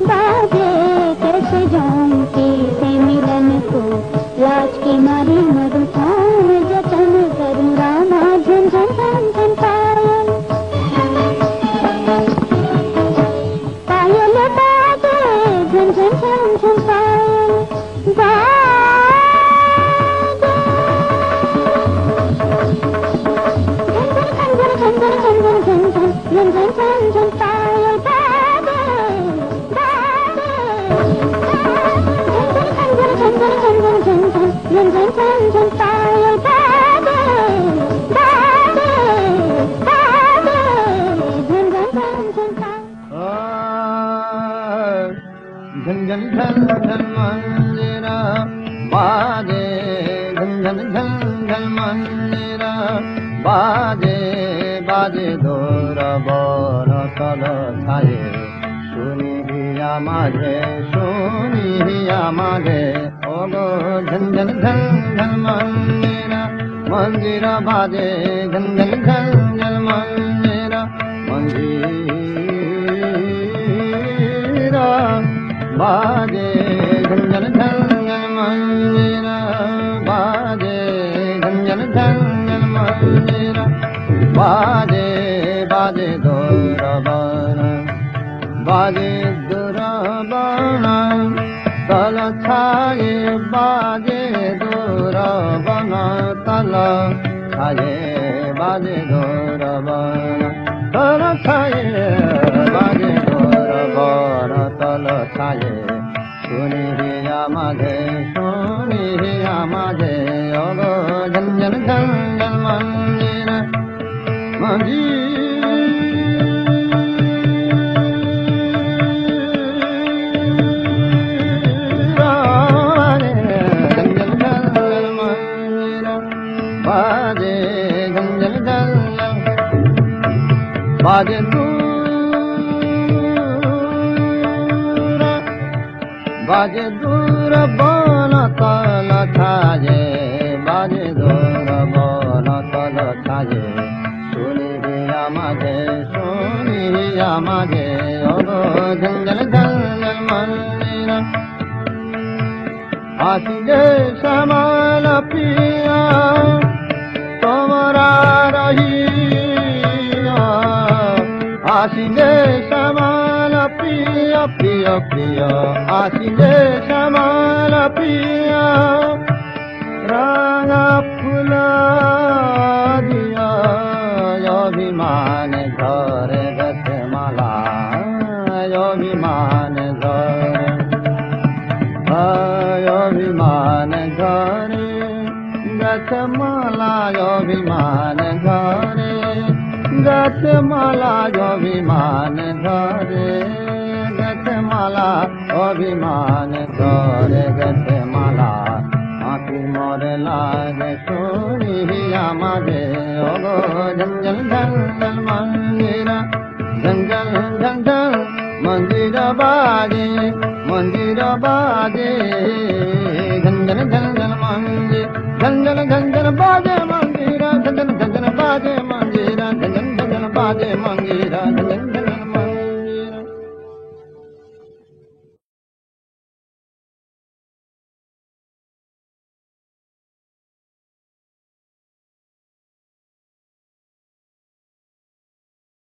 बाजे झन झन झन झन मंदिर बाजे झन झन झन झन मंदिर बाजे बाजे दोर बर तल छाये सुनिया माझे ओगो झन झन झन झन मंदिर मंदिर बाजे झन झन झन झन मंदिर मंदिर बाजे झन झन झन झन मंदिर बाजे झन झन झन झन मंदिर बाजे बाजे दोर बन बाजे दोर बन तल छाये बाजे दोर बन तल छाये बाजे दोर बन तल छाये बाजे दोर बन तल छाये सुनिया माझे ओगो झन झन झन झन मंदिर बाजे दूर बन तल छाये बाजे दूर बन तल छाये सुनिया माझे ओगो झन झन झन झन मंदिर आसिले श्यामल पिया तोमरा रहिया आसिले श्यामल पिया प्रिय प्रिय आसिले श्यामल पिया रागा फूल दिया अभिमान घरे गठमाला अभिमान घरे अभिमान घरे गठमाला अभिमान घरे गठमाला अभिमान घरे गठमाला अभिमान घरे गठमाला आँखी मोरे लागे सुनिया माझे ओगो झन झन झन झन मंदिर झन झन झन झन मंदिर बाजे झन झन झन झन मंदिर झन झन झन झन बाजे मंदिर झन झन झन झन बाजे मंदिर झन झन झन झन बाजे मंदिर